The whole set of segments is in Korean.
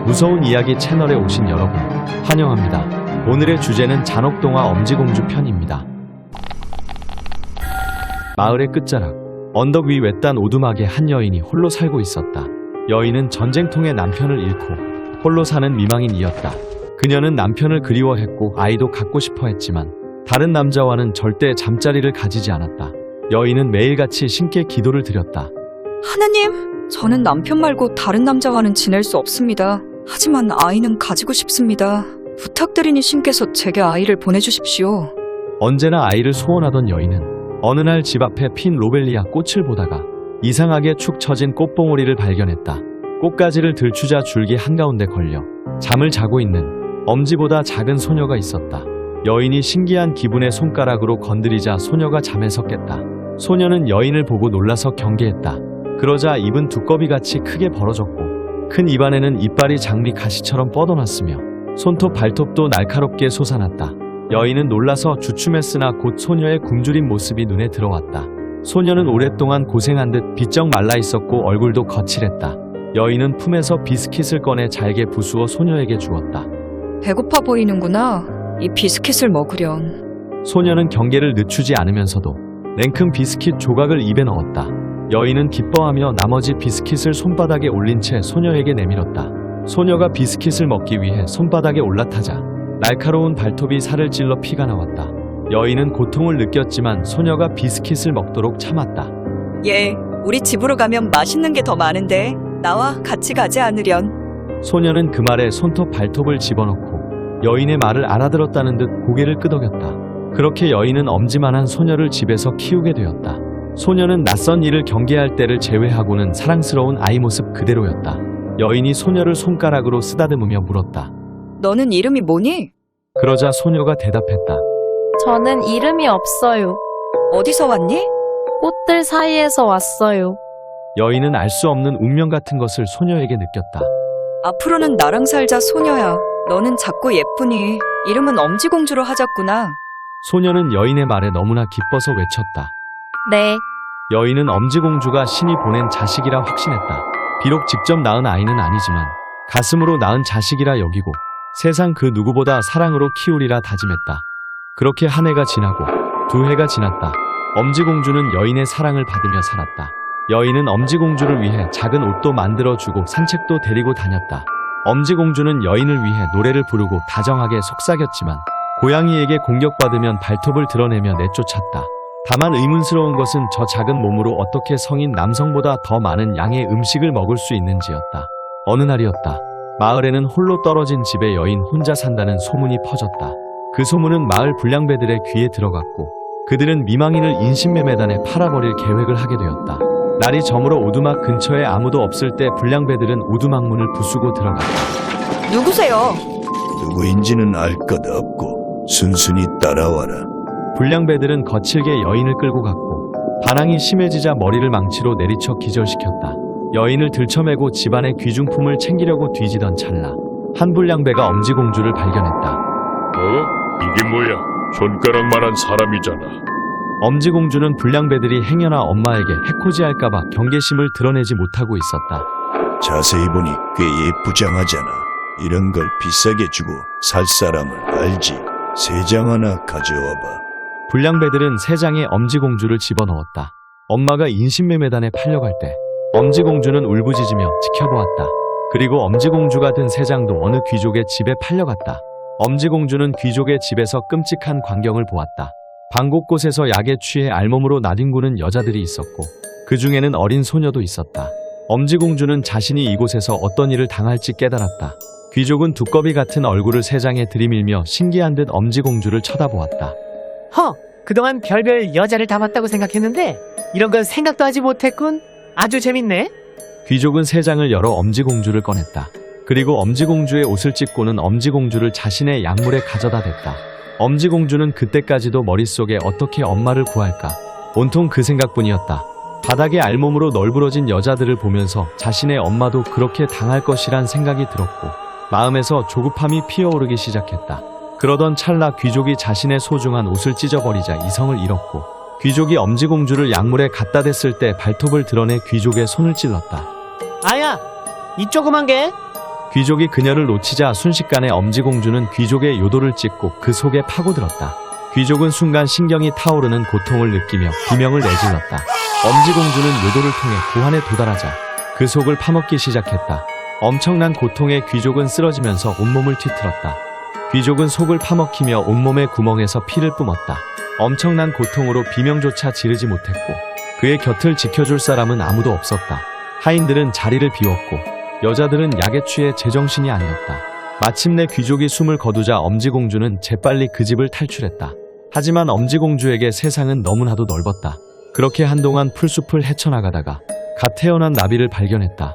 무서운 이야기 채널에 오신 여러분 환영합니다. 오늘의 주제는 잔혹동화 엄지공주 편입니다. 마을의 끝자락 언덕 위 외딴 오두막에 한 여인이 홀로 살고 있었다. 여인은 전쟁통에 남편을 잃고 홀로 사는 미망인이었다. 그녀는 남편을 그리워했고 아이도 갖고 싶어 했지만 다른 남자와는 절대 잠자리를 가지지 않았다. 여인은 매일같이 신께 기도를 드렸다. 하나님, 저는 남편 말고 다른 남자와는 지낼 수 없습니다. 하지만 아이는 가지고 싶습니다. 부탁드리니 신께서 제게 아이를 보내주십시오. 언제나 아이를 소원하던 여인은 어느 날 집 앞에 핀 로벨리아 꽃을 보다가 이상하게 축 처진 꽃봉오리를 발견했다. 꽃가지를 들추자 줄기 한가운데 걸려 잠을 자고 있는 엄지보다 작은 소녀가 있었다. 여인이 신기한 기분에 손가락으로 건드리자 소녀가 잠에서 깼다. 소녀는 여인을 보고 놀라서 경계했다. 그러자 입은 두꺼비같이 크게 벌어졌고 큰 입안에는 이빨이 장미 가시처럼 뻗어났으며 손톱 발톱도 날카롭게 솟아났다. 여인은 놀라서 주춤했으나 곧 소녀의 굶주린 모습이 눈에 들어왔다. 소녀는 오랫동안 고생한 듯 비쩍 말라 있었고 얼굴도 거칠했다. 여인은 품에서 비스킷을 꺼내 잘게 부수어 소녀에게 주었다. 배고파 보이는구나. 이 비스킷을 먹으렴. 소녀는 경계를 늦추지 않으면서도 냉큼 비스킷 조각을 입에 넣었다. 여인은 기뻐하며 나머지 비스킷을 손바닥에 올린 채 소녀에게 내밀었다. 소녀가 비스킷을 먹기 위해 손바닥에 올라타자 날카로운 발톱이 살을 찔러 피가 나왔다. 여인은 고통을 느꼈지만 소녀가 비스킷을 먹도록 참았다. 예, 우리 집으로 가면 맛있는 게 더 많은데 나와 같이 가지 않으련? 소녀는 그 말에 손톱 발톱을 집어넣고 여인의 말을 알아들었다는 듯 고개를 끄덕였다. 그렇게 여인은 엄지만한 소녀를 집에서 키우게 되었다. 소녀는 낯선 일을 경계할 때를 제외하고는 사랑스러운 아이 모습 그대로였다. 여인이 소녀를 손가락으로 쓰다듬으며 물었다. 너는 이름이 뭐니? 그러자 소녀가 대답했다. 저는 이름이 없어요. 어디서 왔니? 꽃들 사이에서 왔어요. 여인은 알 수 없는 운명 같은 것을 소녀에게 느꼈다. 앞으로는 나랑 살자, 소녀야. 너는 작고 예쁘니 이름은 엄지공주로 하자꾸나. 소녀는 여인의 말에 너무나 기뻐서 외쳤다. 네, 여인은 엄지공주가 신이 보낸 자식이라 확신했다. 비록 직접 낳은 아이는 아니지만 가슴으로 낳은 자식이라 여기고 세상 그 누구보다 사랑으로 키우리라 다짐했다. 그렇게 한 해가 지나고 두 해가 지났다. 엄지공주는 여인의 사랑을 받으며 살았다. 여인은 엄지공주를 위해 작은 옷도 만들어주고 산책도 데리고 다녔다. 엄지공주는 여인을 위해 노래를 부르고 다정하게 속삭였지만 고양이에게 공격받으면 발톱을 드러내며 내쫓았다. 다만 의문스러운 것은 저 작은 몸으로 어떻게 성인 남성보다 더 많은 양의 음식을 먹을 수 있는지였다. 어느 날이었다. 마을에는 홀로 떨어진 집에 여인 혼자 산다는 소문이 퍼졌다. 그 소문은 마을 불량배들의 귀에 들어갔고 그들은 미망인을 인신매매단에 팔아버릴 계획을 하게 되었다. 날이 저물어 오두막 근처에 아무도 없을 때 불량배들은 오두막 문을 부수고 들어갔다. 누구세요? 누구인지는 알 것 없고 순순히 따라와라. 불량배들은 거칠게 여인을 끌고 갔고 반항이 심해지자 머리를 망치로 내리쳐 기절시켰다. 여인을 들쳐매고 집안의 귀중품을 챙기려고 뒤지던 찰나 한 불량배가 엄지공주를 발견했다. 이게 뭐야? 손가락만한 사람이잖아. 엄지공주는 불량배들이 행여나 엄마에게 해코지할까봐 경계심을 드러내지 못하고 있었다. 자세히 보니 꽤 예쁘장하잖아. 이런 걸 비싸게 주고 살 사람을 알지. 세 장 하나 가져와봐. 불량배들은 세 장의 엄지공주를 집어넣었다. 엄마가 인신매매단에 팔려갈 때 엄지공주는 울부짖으며 지켜보았다. 그리고 엄지공주가 든 세 장도 어느 귀족의 집에 팔려갔다. 엄지공주는 귀족의 집에서 끔찍한 광경을 보았다. 방 곳곳에서 약에 취해 알몸으로 나뒹구는 여자들이 있었고 그 중에는 어린 소녀도 있었다. 엄지공주는 자신이 이곳에서 어떤 일을 당할지 깨달았다. 귀족은 두꺼비 같은 얼굴을 세 장에 들이밀며 신기한 듯 엄지공주를 쳐다보았다. 그동안 별별 여자를 담았다고 생각했는데 이런 건 생각도 하지 못했군. 아주 재밌네. 귀족은 세 장을 열어 엄지공주를 꺼냈다. 그리고 엄지공주의 옷을 찢고는 엄지공주를 자신의 약물에 가져다 댔다. 엄지공주는 그때까지도 머릿속에 어떻게 엄마를 구할까 온통 그 생각뿐이었다. 바닥에 알몸으로 널브러진 여자들을 보면서 자신의 엄마도 그렇게 당할 것이란 생각이 들었고 마음에서 조급함이 피어오르기 시작했다. 그러던 찰나 귀족이 자신의 소중한 옷을 찢어버리자 이성을 잃었고 귀족이 엄지공주를 약물에 갖다 댔을 때 발톱을 드러내 귀족의 손을 찔렀다. 아야, 이 조그만 게 귀족이 그녀를 놓치자 순식간에 엄지공주는 귀족의 요도를 찢고 그 속에 파고들었다. 귀족은 순간 신경이 타오르는 고통을 느끼며 비명을 내질렀다. 엄지공주는 요도를 통해 고환에 도달하자 그 속을 파먹기 시작했다. 엄청난 고통에 귀족은 쓰러지면서 온몸을 뒤틀었다. 귀족은 속을 파먹히며 온몸의 구멍에서 피를 뿜었다. 엄청난 고통으로 비명조차 지르지 못했고 그의 곁을 지켜줄 사람은 아무도 없었다. 하인들은 자리를 비웠고 여자들은 약에 취해 제정신이 아니었다. 마침내 귀족이 숨을 거두자 엄지공주는 재빨리 그 집을 탈출했다. 하지만 엄지공주에게 세상은 너무나도 넓었다. 그렇게 한동안 풀숲을 헤쳐나가다가 갓 태어난 나비를 발견했다.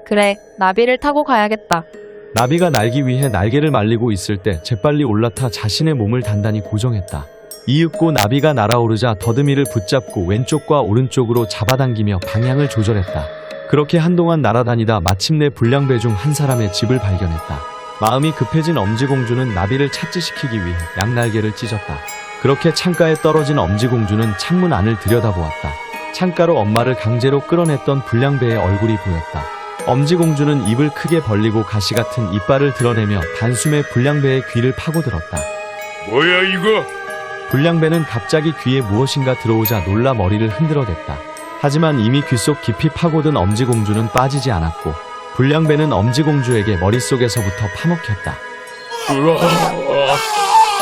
그래, 나비를 타고 가야겠다. 나비가 날기 위해 날개를 말리고 있을 때 재빨리 올라타 자신의 몸을 단단히 고정했다. 이윽고 나비가 날아오르자 더듬이를 붙잡고 왼쪽과 오른쪽으로 잡아당기며 방향을 조절했다. 그렇게 한동안 날아다니다 마침내 불량배 중 한 사람의 집을 발견했다. 마음이 급해진 엄지공주는 나비를 착지시키기 위해 양날개를 찢었다. 그렇게 창가에 떨어진 엄지공주는 창문 안을 들여다보았다. 창가로 엄마를 강제로 끌어냈던 불량배의 얼굴이 보였다. 엄지공주는 입을 크게 벌리고 가시 같은 이빨을 드러내며 단숨에 불량배의 귀를 파고들었다. 뭐야 이거? 불량배는 갑자기 귀에 무엇인가 들어오자 놀라 머리를 흔들어댔다. 하지만 이미 귀 속 깊이 파고든 엄지공주는 빠지지 않았고 불량배는 엄지공주에게 머릿속에서부터 파먹혔다.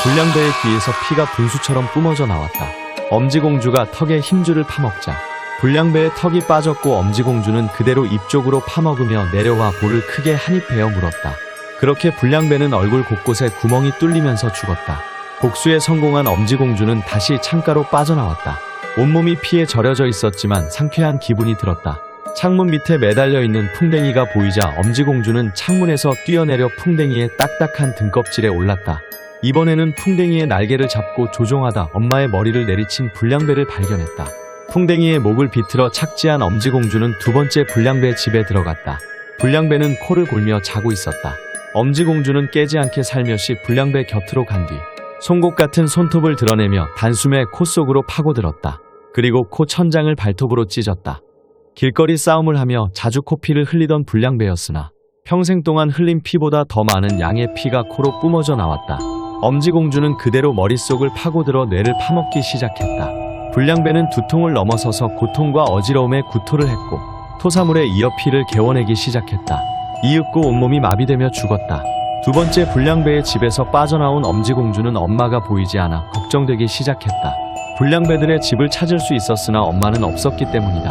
불량배의 귀에서 피가 분수처럼 뿜어져 나왔다. 엄지공주가 턱에 힘줄을 파먹자 불량배의 턱이 빠졌고 엄지공주는 그대로 입 쪽으로 파먹으며 내려와 볼을 크게 한 입 베어 물었다. 그렇게 불량배는 얼굴 곳곳에 구멍이 뚫리면서 죽었다. 복수에 성공한 엄지공주는 다시 창가로 빠져나왔다. 온몸이 피에 절여져 있었지만 상쾌한 기분이 들었다. 창문 밑에 매달려 있는 풍뎅이가 보이자 엄지공주는 창문에서 뛰어내려 풍뎅이의 딱딱한 등껍질에 올랐다. 이번에는 풍뎅이의 날개를 잡고 조종하다 엄마의 머리를 내리친 불량배를 발견했다. 풍뎅이의 목을 비틀어 착지한 엄지공주는 두 번째 불량배 집에 들어갔다. 불량배는 코를 골며 자고 있었다. 엄지공주는 깨지 않게 살며시 불량배 곁으로 간 뒤 송곳 같은 손톱을 드러내며 단숨에 코 속으로 파고들었다. 그리고 코 천장을 발톱으로 찢었다. 길거리 싸움을 하며 자주 코피를 흘리던 불량배였으나 평생 동안 흘린 피보다 더 많은 양의 피가 코로 뿜어져 나왔다. 엄지공주는 그대로 머릿속을 파고들어 뇌를 파먹기 시작했다. 불량배는 두통을 넘어서서 고통과 어지러움에 구토를 했고 토사물에 이어 피를 개워내기 시작했다. 이윽고 온몸이 마비되며 죽었다. 두 번째 불량배의 집에서 빠져나온 엄지공주는 엄마가 보이지 않아 걱정되기 시작했다. 불량배들의 집을 찾을 수 있었으나 엄마는 없었기 때문이다.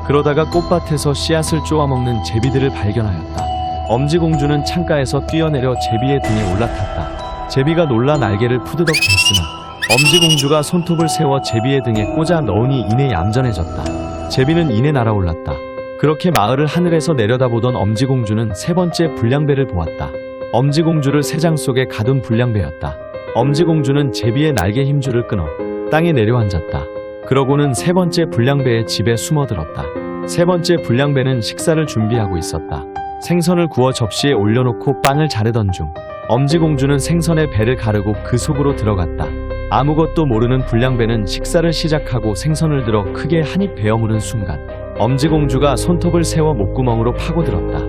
그러다가 꽃밭에서 씨앗을 쪼아먹는 제비들을 발견하였다. 엄지공주는 창가에서 뛰어내려 제비의 등에 올라탔다. 제비가 놀라 날개를 푸드덕 댔으나 엄지공주가 손톱을 세워 제비의 등에 꽂아 넣으니 이내 얌전해졌다. 제비는 이내 날아올랐다. 그렇게 마을을 하늘에서 내려다보던 엄지공주는 세 번째 불량배를 보았다. 엄지공주를 새장 속에 가둔 불량배였다. 엄지공주는 제비의 날개 힘줄을 끊어 땅에 내려앉았다. 그러고는 세 번째 불량배의 집에 숨어들었다. 세 번째 불량배는 식사를 준비하고 있었다. 생선을 구워 접시에 올려놓고 빵을 자르던 중 엄지공주는 생선의 배를 가르고 그 속으로 들어갔다. 아무것도 모르는 불량배는 식사를 시작하고 생선을 들어 크게 한 입 베어 무는 순간 엄지공주가 손톱을 세워 목구멍으로 파고들었다.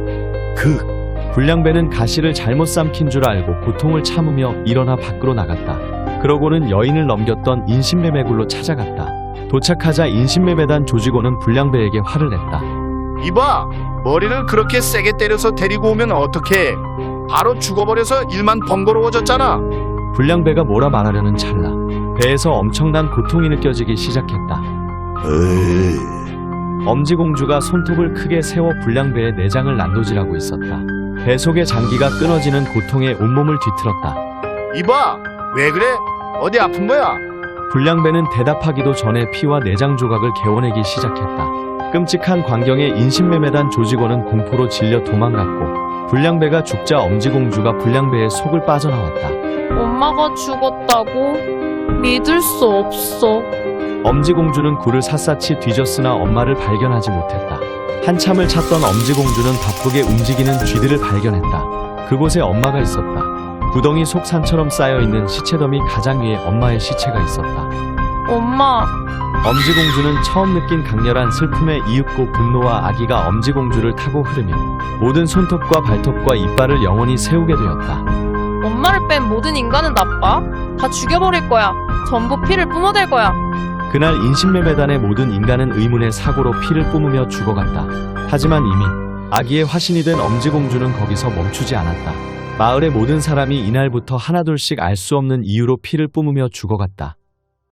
불량배는 가시를 잘못 삼킨 줄 알고 고통을 참으며 일어나 밖으로 나갔다. 그러고는 여인을 넘겼던 인신매매굴로 찾아갔다. 도착하자 인신매매단 조직원은 불량배에게 화를 냈다. 이봐, 머리를 그렇게 세게 때려서 데리고 오면 어떡해? 바로 죽어버려서 일만 번거로워졌잖아. 불량배가 뭐라 말하려는 찰나 배에서 엄청난 고통이 느껴지기 시작했다. 엄지공주가 손톱을 크게 세워 불량배의 내장을 난도질하고 있었다. 배 속의 장기가 끊어지는 고통에 온몸을 뒤틀었다. 이봐, 왜 그래? 어디 아픈 거야? 불량배는 대답하기도 전에 피와 내장 조각을 개워내기 시작했다. 끔찍한 광경에 인신매매단 조직원은 공포로 질려 도망갔고 불량배가 죽자 엄지공주가 불량배의 속을 빠져나왔다. 엄마가 죽었다고? 믿을 수 없어. 엄지공주는 굴을 샅샅이 뒤졌으나 엄마를 발견하지 못했다. 한참을 찾던 엄지공주는 바쁘게 움직이는 쥐들을 발견했다. 그곳에 엄마가 있었다. 구덩이 속 산처럼 쌓여있는 시체더미 가장 위에 엄마의 시체가 있었다. 엄마, 엄지공주는 처음 느낀 강렬한 슬픔에 이윽고 분노와 아기가 엄지공주를 타고 흐르며 모든 손톱과 발톱과 이빨을 영원히 세우게 되었다. 엄마를 뺀 모든 인간은 나빠. 다 죽여버릴 거야. 전부 피를 뿜어댈 거야. 그날 인신매매단의 모든 인간은 의문의 사고로 피를 뿜으며 죽어갔다. 하지만 이미 아기의 화신이 된 엄지공주는 거기서 멈추지 않았다. 마을의 모든 사람이 이날부터 하나둘씩 알 수 없는 이유로 피를 뿜으며 죽어갔다.